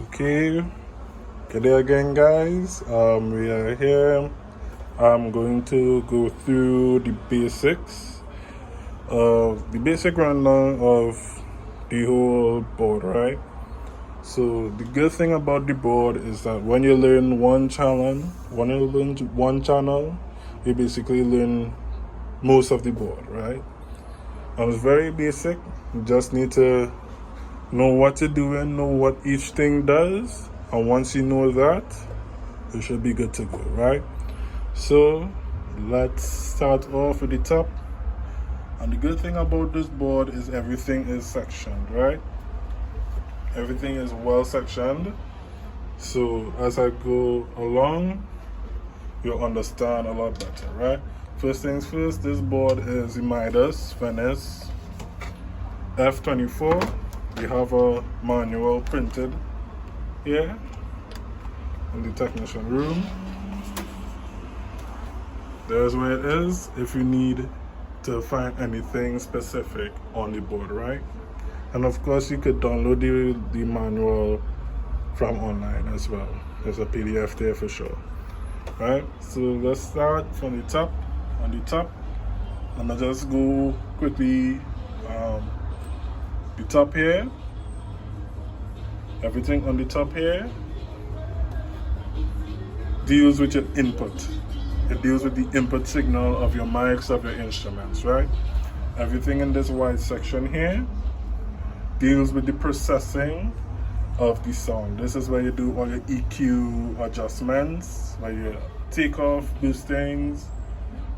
Okay, good day again, guys. We are here. I'm going to go through the basics of the basic rundown of the whole board, right? So the good thing about the board is that when you learn one channel, you basically learn most of the board, right? And it's very basic. You just need to know what you're doing, know what each thing does, and once you know that, you should be good to go, right? So let's start off with the top. And the good thing about this board is everything is sectioned, right? Everything is well sectioned. So as I go along, you'll understand a lot better, right? First things first, this board is the Midas Venice F24. We have a manual printed here in the technician room. There's where it is if you need to find anything specific on the board, right? And of course, you could download the manual from online as well. There's a PDF there for sure, right? So let's start from the top. On the top, I'm gonna just go quickly. The top here, everything on the top here deals with your input. It deals with the input signal of your mics, of your instruments, right? Everything in this white section here deals with the processing of the sound. This is where you do all your EQ adjustments, where you take off boostings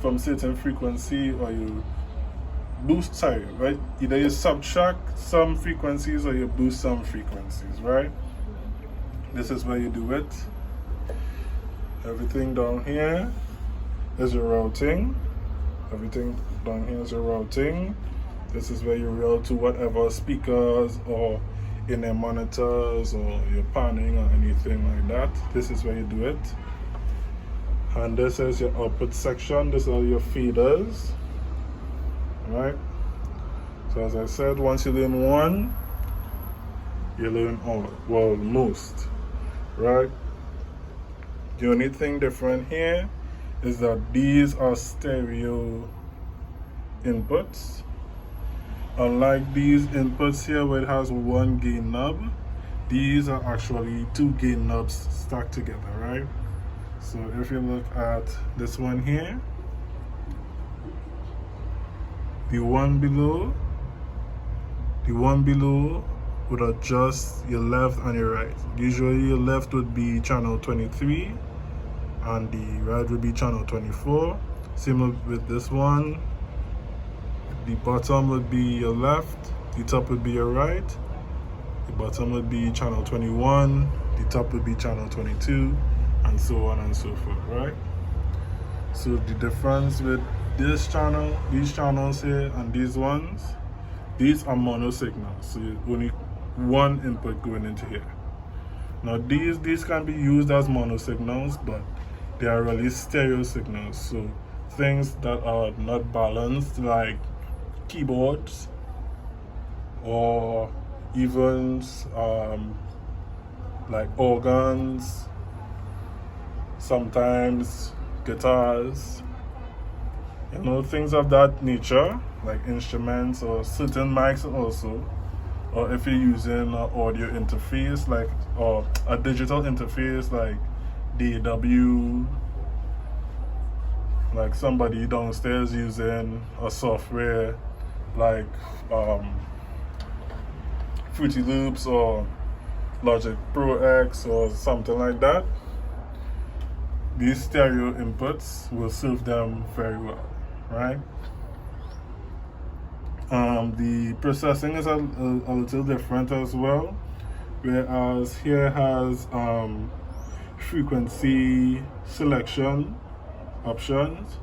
from certain frequency, or you boost, right? Either you subtract some frequencies or you boost some frequencies, right? This is where you do it. Everything down here is your routing. Everything down here is your routing. This is where you route to whatever speakers or in their monitors or your panning or anything like that. This is where you do it. And this is your output section. This are your feeders, right? So as I said, once you learn one, you learn all, well, most, right? The only thing different here is that these are stereo inputs. Unlike these inputs here where it has one gain knob, these are actually two gain knobs stacked together, right? So if you look at this one here, the one below would adjust your left and your right. Usually your left would be channel 23 and the right would be channel 24. Similar with this one, the bottom would be your left, the top would be your right, the bottom would be channel 21, the top would be channel 22, and so on and so forth, right? So the difference with this channel, these channels here, and these ones, these are mono signals, so only one input going into here. Now these can be used as mono signals, but they are really stereo signals. So things that are not balanced, like keyboards, or even like organs, sometimes guitars, things of that nature, like instruments or certain mics also, or if you're using an audio interface, like, or a digital interface like DAW, like somebody downstairs using a software like Fruity Loops or Logic Pro X or something like that, these stereo inputs will serve them very well, right? The processing is a little different as well, whereas here has frequency selection options.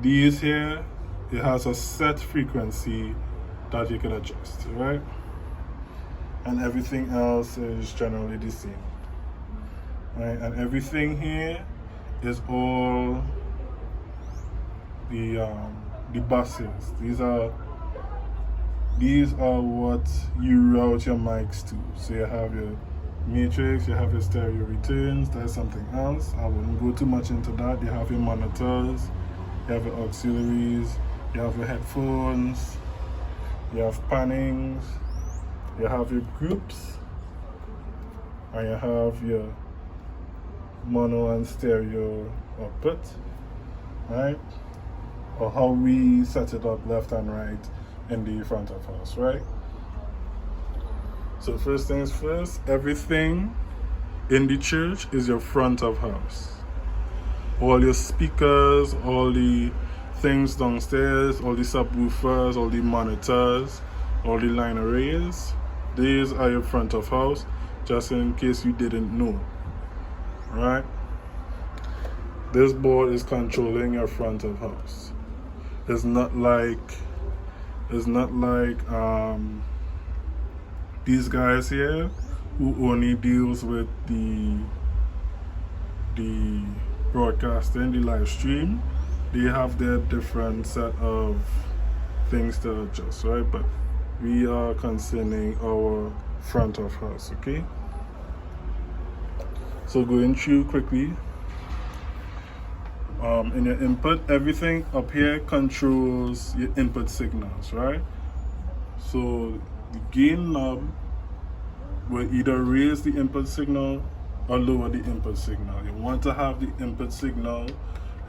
These here, it has a set frequency that you can adjust, right? And everything else is generally the same, right? And everything here is all the buses. These are what you route your mics to. So you have your matrix, you have your stereo returns, there's something else. I wouldn't go too much into that. You have your monitors, you have your auxiliaries, you have your headphones, you have pannings, you have your groups, and you have your mono and stereo output, right? Or how we set it up left and right in the front of house, right? So first things first, everything in the church is your front of house. All your speakers, all the things downstairs, all the subwoofers, all the monitors, all the line arrays, these are your front of house, just in case you didn't know, right? This board is controlling your front of house. It's not like these guys here who only deals with the broadcasting, the live stream. They have their different set of things to adjust, right? But we are concerning our front of house, okay? So going through quickly, in your input, everything up here controls your input signals, right? So the gain knob will either raise the input signal or lower the input signal. You want to have the input signal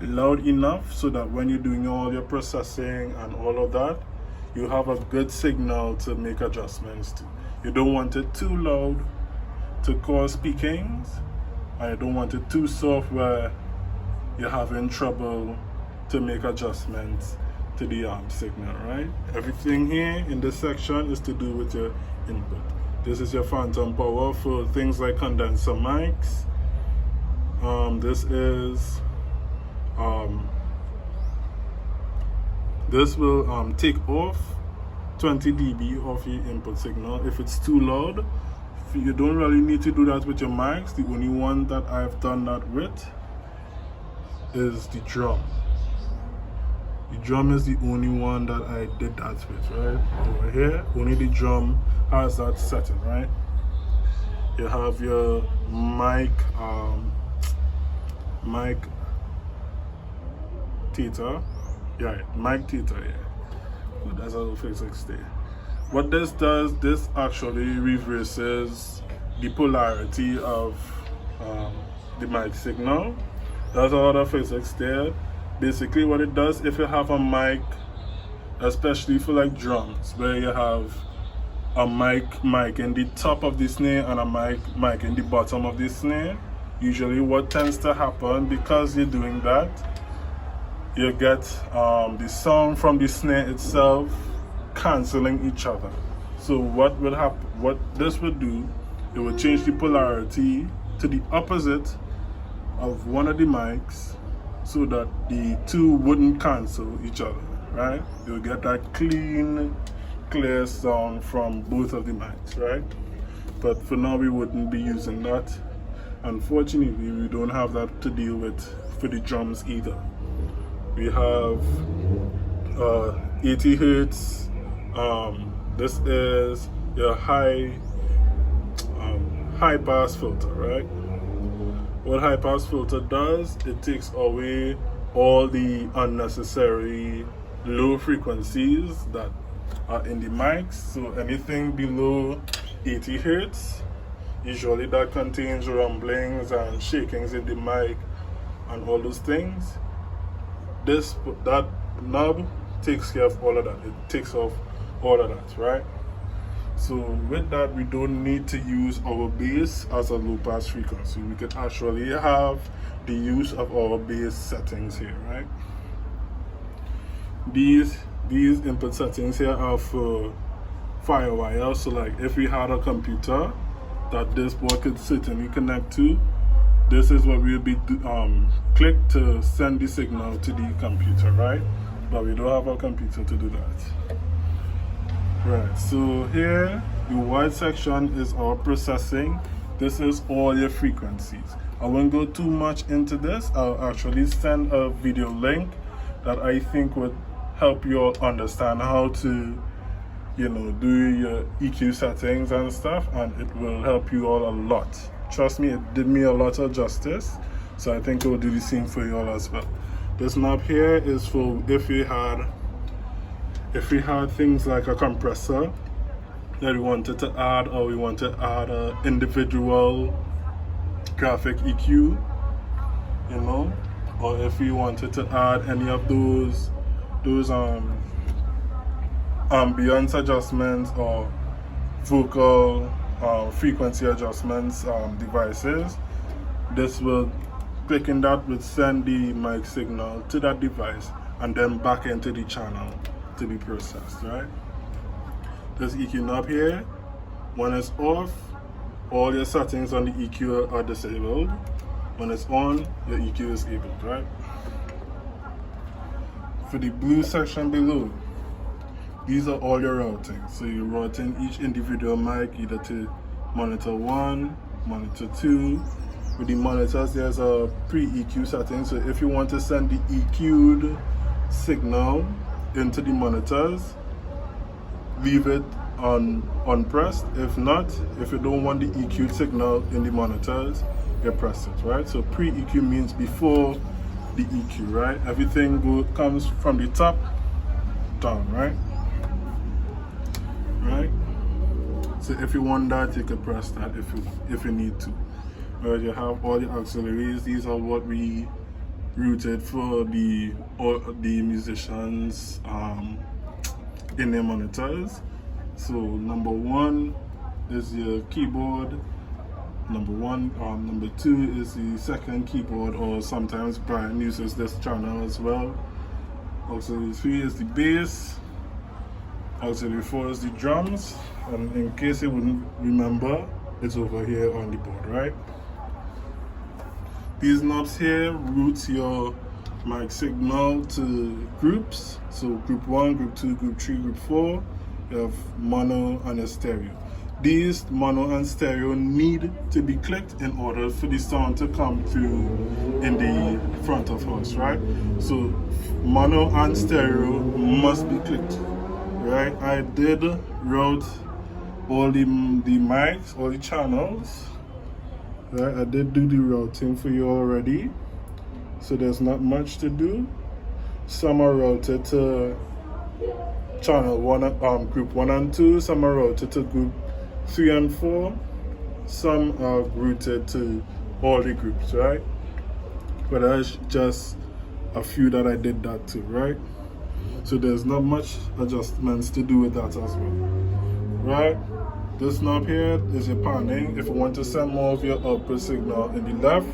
loud enough so that when you're doing all your processing and all of that, you have a good signal to make adjustments to. You don't want it too loud to cause peakings, and you don't want it too soft where you're having trouble to make adjustments to the signal, right? Everything here in this section is to do with your input. This is your phantom power for things like condenser mics. This will take off 20 dB of your input signal if it's too loud. You don't really need to do that with your mics. The only one that I've done that with is the drum. The drum is the only one that I did that with, right? Over here, only the drum has that setting, right? You have your mic theta. Yeah, mic theta, yeah. That's how the physics stay. What this does, this actually reverses the polarity of the mic signal. That's all the physics there. Basically what it does, if you have a mic, especially for like drums, where you have a mic in the top of the snare and a mic in the bottom of the snare, usually what tends to happen, because you're doing that, you get the sound from the snare itself canceling each other. So what would happen, what this would do, it would change the polarity to the opposite of one of the mics, so that the two wouldn't cancel each other, right? You'll get that clear sound from both of the mics, right? But for now, we wouldn't be using that. Unfortunately, we don't have that to deal with for the drums either. We have 80 hertz. This is your high pass filter, right? What high pass filter does, it takes away all the unnecessary low frequencies that are in the mics. So anything below 80 hertz, usually that contains rumblings and shakings in the mic and all those things. That knob takes care of all of that. It takes off all of that, right? So with that, we don't need to use our bass as a low pass frequency. We can actually have the use of our bass settings here, right? These input settings here are for firewire. So like if we had a computer that this board could certainly connect to, this is what we'll be click to send the signal to the computer, right? But we don't have a computer to do that. Right, so here the white section is our processing. This is all your frequencies. I won't go too much into this. I'll actually send a video link that I think would help you all understand how to you know, do your EQ settings and stuff, and it will help you all a lot. Trust me, it did me a lot of justice, so I think it will do the same for you all as well. This knob here is for if we had things like a compressor that we wanted to add, or we want to add a individual graphic EQ, you know, or if we wanted to add any of those ambience adjustments or vocal frequency adjustments devices. This will, clicking that would send the mic signal to that device and then back into the channel to be processed, right? This EQ knob here, when it's off, all your settings on the EQ are disabled. When it's on, your EQ is enabled, right? For the blue section below, these are all your routing. So you're routing each individual mic either to monitor 1, monitor 2. With the monitors, there's a pre-EQ setting. So if you want to send the EQ'd signal into the monitors, leave it unpressed. If not, if you don't want the EQ signal in the monitors, you press it, right? So pre-EQ means before the EQ, right? Everything comes from the top down, right? Right? So if you want that, you can press that if you need to. Right, you have all the auxiliaries. These are what we routed for the musicians in their monitors. So number 1 is your keyboard. Number 2 is the second keyboard, or sometimes Brian uses this channel as well. Auxiliary 3 is the bass. Auxiliary 4 is the drums. And in case you wouldn't remember, it's over here on the board, right? These knobs here route your mic signal to groups. So group 1, group 2, group 3, group 4. You have mono and a stereo. These mono and stereo need to be clicked in order for the sound to come through in the front of house, right? So mono and stereo must be clicked, right? I did route all the mics, all the channels, right? I did do the routing for you already, so there's not much to do. Some are routed to channel 1, group 1 and 2. Some are routed to group 3 and 4. Some are routed to all the groups, right? But that's just a few that I did that to, right? So there's not much adjustments to do with that as well, right? This knob here is your panning. If you want to send more of your output signal in the left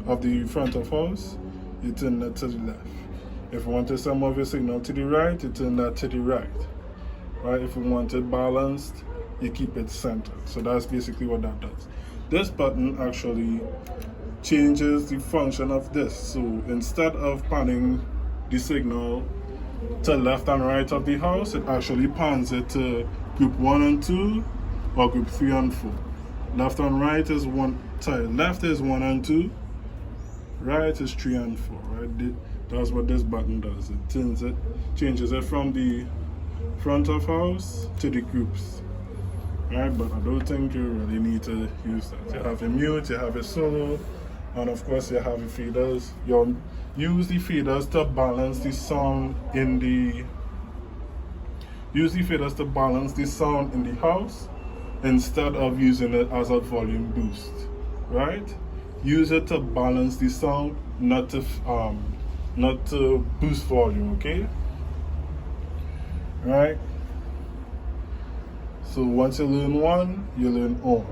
of the front of house, you turn that to the left. If you want to send more of your signal to the right, you turn that to the right. Right? If you want it balanced, you keep it centered. So that's basically what that does. This button actually changes the function of this. So instead of panning the signal to left and right of the house, it actually pans it to group 1 and 2 or group 3 and 4. Left and right is left is 1 and 2, right is 3 and 4, right? That's what this button does. It changes it from the front of house to the groups, right? But I don't think you really need to use that. You have a mute, you have a solo, and of course you have your feeders. You'll use the feeders to balance the sound in the house instead of using it as a volume boost, right? Use it to balance the sound, not to boost volume, okay? Right? So once you learn one, you learn all,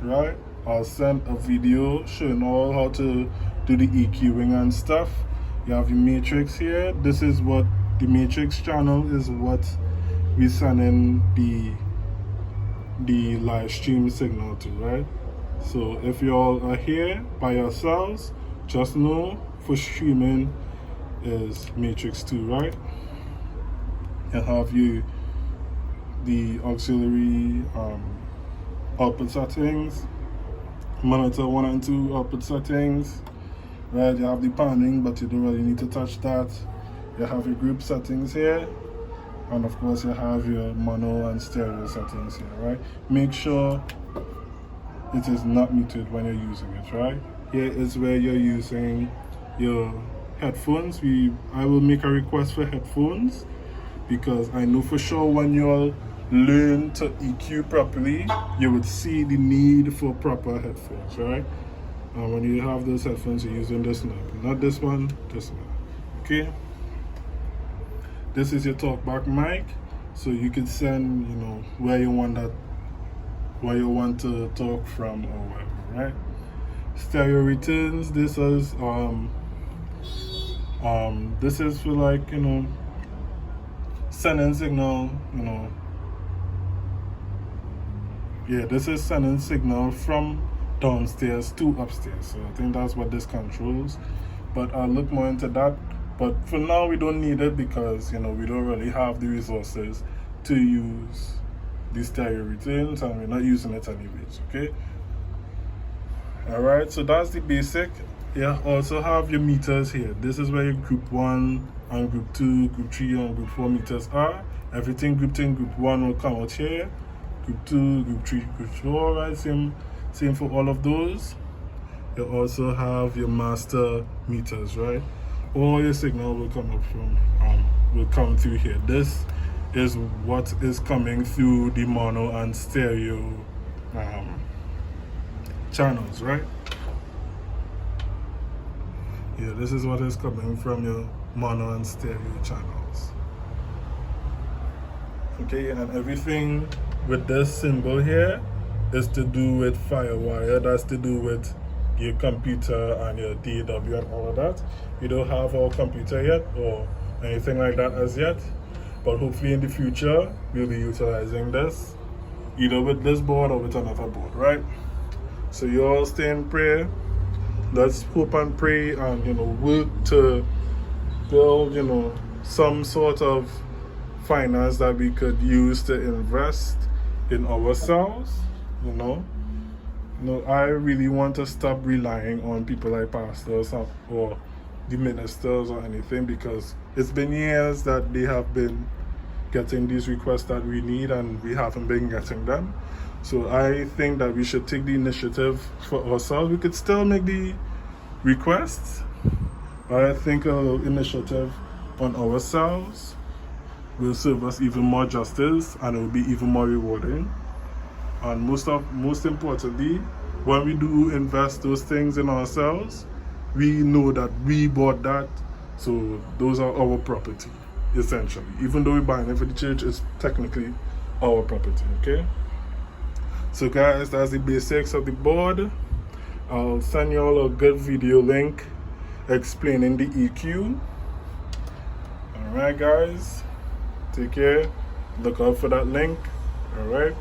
right? I'll send a video showing all how to do the EQing and stuff. You have your matrix here. This is what the matrix channel is, what we send in the live stream signal to, right? So if you all are here by yourselves, just know for streaming is matrix 2, right? You have the auxiliary output settings, monitor 1 and 2 output settings, right? You have the panning, but you don't really need to touch that. You have your group settings here, and of course you have your mono and stereo settings here, right? Make sure it is not muted when you're using it, right? Here is where you're using your headphones. I will make a request for headphones because I know for sure when you'll learn to EQ properly, you would see the need for proper headphones, right? And when you have those headphones, you're using this knob, not this one, this one. Okay. This is your talkback mic, so you can send, where you want to talk from or whatever, right? Stereo returns. This is for like, sending signal, yeah, this is sending signal from downstairs to upstairs. So I think that's what this controls, but I'll look more into that. But for now, we don't need it because, we don't really have the resources to use the stereo returns, and we're not using it anyways, okay? All right, so that's the basic. You also have your meters here. This is where your group 1 and group 2, group 3 and group 4 meters are. Everything grouped in group 1 will come out here. Group 2, group 3, group 4, right? Same for all of those. You also have your master meters, right? All your signal will come up from, will come through here. This is what is coming through the mono and stereo channels, right? Yeah, this is what is coming from your mono and stereo channels. Okay, and everything with this symbol here is to do with Firewire. That's to do with your computer and your DAW and all of that. We don't have our computer yet or anything like that as yet, but hopefully in the future we'll be utilizing this either with this board or with another board, right? So you all stay in prayer. Let's hope and pray and work to build some sort of finance that we could use to invest in ourselves. I really want to stop relying on people like pastors or the ministers or anything, because it's been years that they have been getting these requests that we need and we haven't been getting them. So I think that we should take the initiative for ourselves. We could still make the requests, but I think an initiative on ourselves will serve us even more justice and it will be even more rewarding. And most importantly, when we do invest those things in ourselves, we know that we bought that, so those are our property, essentially. Even though we're buying it for the church, it's technically our property, okay? So guys, that's the basics of the board. I'll send you all a good video link explaining the EQ. Alright guys, take care, look out for that link. Alright.